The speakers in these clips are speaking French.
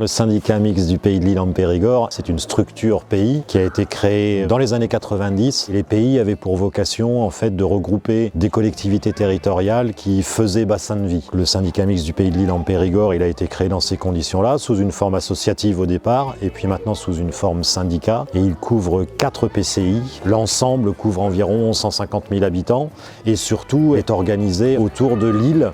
Le syndicat mixte du Pays de l'Île en Périgord, c'est une structure pays qui a été créée dans les années 90. Les pays avaient pour vocation en fait de regrouper des collectivités territoriales qui faisaient bassin de vie. Le syndicat mixte du Pays de l'Île en Périgord, il a été créé dans ces conditions-là, sous une forme associative au départ, et puis maintenant sous une forme syndicat. Et il couvre 4 PCI. L'ensemble couvre environ 150 000 habitants et surtout est organisé autour de l'île.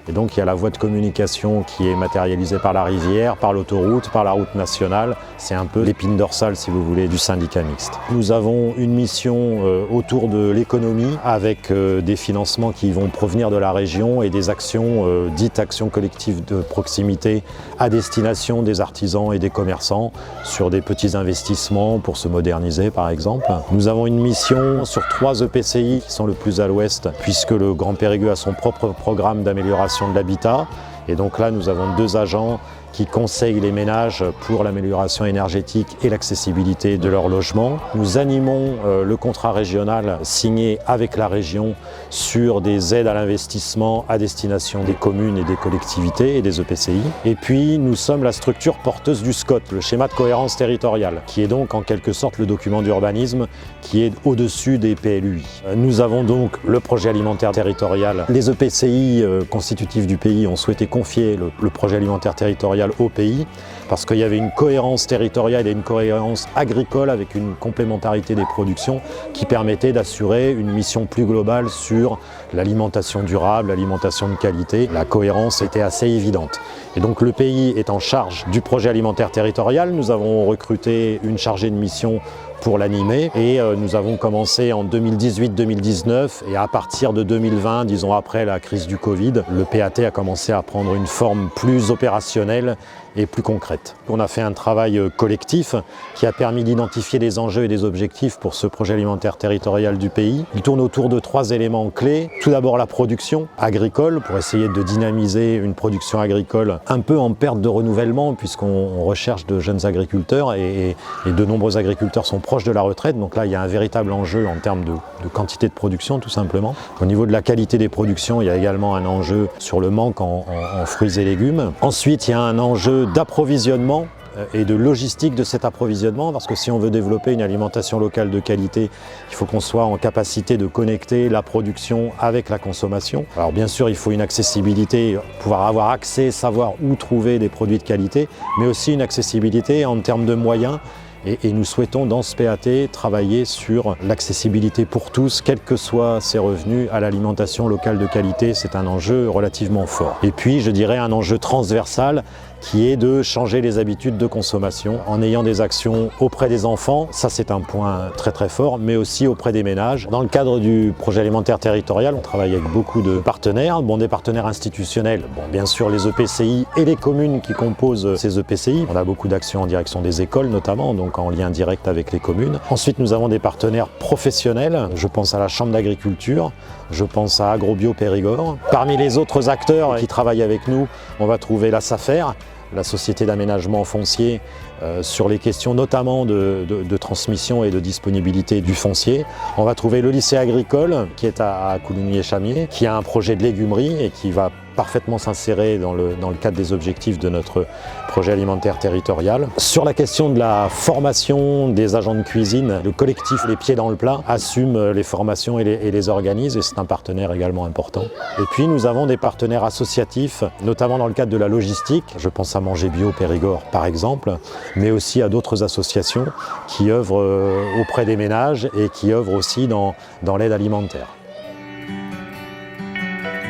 Et donc il y a la voie de communication qui est matérialisée par la rivière, par l'autoroute, par la route nationale. C'est un peu l'épine dorsale, si vous voulez, du syndicat mixte. Nous avons une mission autour de l'économie avec des financements qui vont provenir de la région et des actions dites actions collectives de proximité à destination des artisans et des commerçants sur des petits investissements pour se moderniser par exemple. Nous avons une mission sur 3 EPCI qui sont le plus à l'ouest puisque le Grand Périgueux a son propre programme d'amélioration de l'habitat. Et donc là, nous avons 2 agents qui conseillent les ménages pour l'amélioration énergétique et l'accessibilité de leur logement. Nous animons le contrat régional signé avec la région sur des aides à l'investissement à destination des communes et des collectivités et des EPCI. Et puis nous sommes la structure porteuse du SCOT, le schéma de cohérence territoriale, qui est donc en quelque sorte le document d'urbanisme qui est au-dessus des PLUI. Nous avons donc le projet alimentaire territorial. Les EPCI constitutifs du pays ont souhaité confier le projet alimentaire territorial au pays parce qu'il y avait une cohérence territoriale et une cohérence agricole avec une complémentarité des productions qui permettait d'assurer une mission plus globale sur l'alimentation durable, l'alimentation de qualité. La cohérence était assez évidente. Et donc le pays est en charge du projet alimentaire territorial. Nous avons recruté une chargée de mission pour l'animer et nous avons commencé en 2018-2019 et à partir de 2020, disons après la crise du Covid, le PAT a commencé à prendre une forme plus opérationnelle et plus concrète. On a fait un travail collectif qui a permis d'identifier des enjeux et des objectifs pour ce projet alimentaire territorial du pays. Il tourne autour de 3 éléments clés. Tout d'abord la production agricole pour essayer de dynamiser une production agricole un peu en perte de renouvellement puisqu'on recherche de jeunes agriculteurs et de nombreux agriculteurs sont proches de la retraite. Donc là, il y a un véritable enjeu en termes de quantité de production tout simplement. Au niveau de la qualité des productions, il y a également un enjeu sur le manque en fruits et légumes. Ensuite, il y a un enjeu d'approvisionnement et de logistique de cet approvisionnement parce que si on veut développer une alimentation locale de qualité, il faut qu'on soit en capacité de connecter la production avec la consommation. Alors bien sûr, il faut une accessibilité, pouvoir avoir accès, savoir où trouver des produits de qualité, mais aussi une accessibilité en termes de moyens. Et nous souhaitons dans ce PAT travailler sur l'accessibilité pour tous, quels que soient ses revenus, à l'alimentation locale de qualité. C'est un enjeu relativement fort. Et puis, je dirais un enjeu transversal qui est de changer les habitudes de consommation en ayant des actions auprès des enfants, ça c'est un point très très fort, mais aussi auprès des ménages. Dans le cadre du projet alimentaire territorial, on travaille avec beaucoup de partenaires, des partenaires institutionnels, bien sûr les EPCI et les communes qui composent ces EPCI. On a beaucoup d'actions en direction des écoles notamment, donc en lien direct avec les communes. Ensuite nous avons des partenaires professionnels, je pense à la Chambre d'agriculture, je pense à Agrobio Périgord. Parmi les autres acteurs qui travaillent avec nous, on va trouver la SAFER, la Société d'aménagement foncier, sur les questions notamment de transmission et de disponibilité du foncier. On va trouver le lycée agricole qui est à Coulugny-et-Chamiers, qui a un projet de légumerie et qui va parfaitement s'insérer dans le cadre des objectifs de notre projet alimentaire territorial. Sur la question de la formation des agents de cuisine, le collectif Les Pieds dans le Plat assume les formations et les organise et c'est un partenaire également important. Et puis nous avons des partenaires associatifs, notamment dans le cadre de la logistique. Je pense à Manger Bio Périgord par exemple, mais aussi à d'autres associations qui œuvrent auprès des ménages et qui œuvrent aussi dans l'aide alimentaire.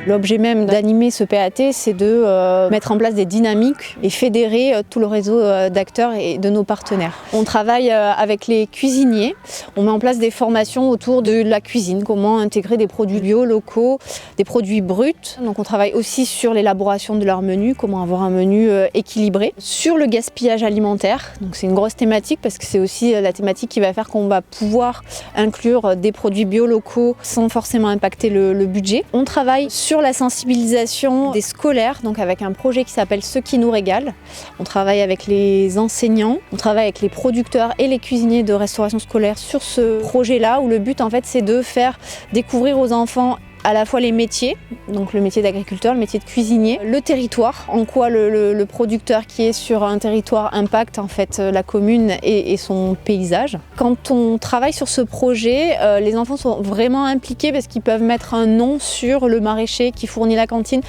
L'objet même d'animer ce PAT, c'est de mettre en place des dynamiques et fédérer tout le réseau d'acteurs et de nos partenaires. On travaille avec les cuisiniers, on met en place des formations autour de la cuisine, comment intégrer des produits bio, locaux, des produits bruts. Donc on travaille aussi sur l'élaboration de leur menu, comment avoir un menu équilibré. Sur le gaspillage alimentaire, donc c'est une grosse thématique parce que c'est aussi la thématique qui va faire qu'on va pouvoir inclure des produits bio locaux sans forcément impacter le budget. On travaille sur la sensibilisation des scolaires, donc avec un projet qui s'appelle Ceux qui nous régalent. On travaille avec les enseignants, on travaille avec les producteurs et les cuisiniers de restauration scolaire sur ce projet-là où le but en fait c'est de faire découvrir aux enfants à la fois les métiers, donc le métier d'agriculteur, le métier de cuisinier, le territoire, en quoi le producteur qui est sur un territoire impacte en fait la commune et son paysage. Quand on travaille sur ce projet, les enfants sont vraiment impliqués parce qu'ils peuvent mettre un nom sur le maraîcher qui fournit la cantine.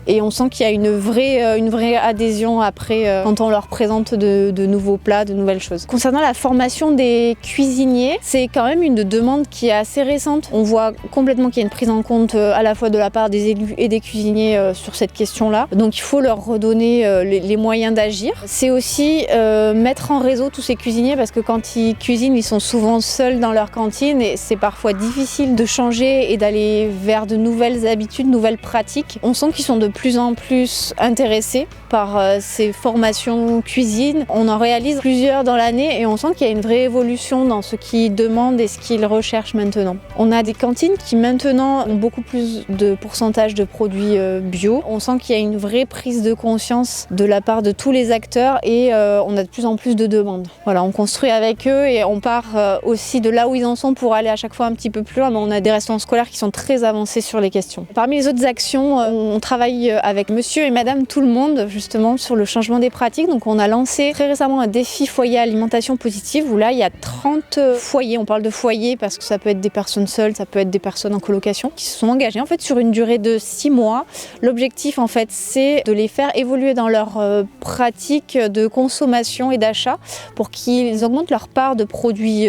Et on sent qu'il y a une vraie adhésion après quand on leur présente de nouveaux plats, de nouvelles choses. Concernant la formation des cuisiniers, c'est quand même une demande qui est assez récente. On voit complètement qu'il y a une prise en compte à la fois de la part des élus et des cuisiniers sur cette question-là. Donc il faut leur redonner les moyens d'agir. C'est aussi mettre en réseau tous ces cuisiniers parce que quand ils cuisinent, ils sont souvent seuls dans leur cantine et c'est parfois difficile de changer et d'aller vers de nouvelles habitudes, nouvelles pratiques. On sent qu'ils sont de plus en plus intéressés par ces formations cuisine. On en réalise plusieurs dans l'année et on sent qu'il y a une vraie évolution dans ce qu'ils demandent et ce qu'ils recherchent maintenant. On a des cantines qui maintenant ont beaucoup plus de pourcentage de produits bio. On sent qu'il y a une vraie prise de conscience de la part de tous les acteurs et on a de plus en plus de demandes. Voilà, on construit avec eux et on part aussi de là où ils en sont pour aller à chaque fois un petit peu plus loin. Mais on a des restaurants scolaires qui sont très avancés sur les questions. Parmi les autres actions, on travaille avec monsieur et madame tout le monde justement sur le changement des pratiques. Donc on a lancé très récemment un défi foyer alimentation positive où là il y a 30 foyers, on parle de foyers parce que ça peut être des personnes seules, ça peut être des personnes en colocation qui se sont engagées en fait sur une durée de 6 mois. L'objectif en fait c'est de les faire évoluer dans leur pratique de consommation et d'achat pour qu'ils augmentent leur part de produits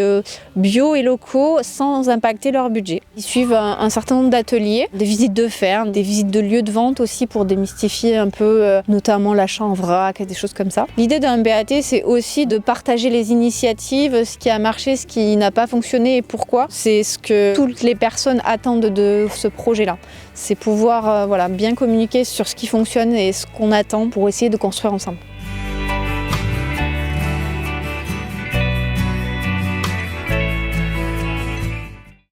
bio et locaux sans impacter leur budget. Ils suivent un certain nombre d'ateliers, des visites de ferme, des visites de lieux de vente aussi pour démystifier un peu notamment l'achat en vrac et des choses comme ça. L'idée d'un BAT c'est aussi de partager les initiatives, ce qui a marché, ce qui n'a pas fonctionné et pourquoi. C'est ce que toutes les personnes attendent de ce projet-là. C'est pouvoir bien communiquer sur ce qui fonctionne et ce qu'on attend pour essayer de construire ensemble.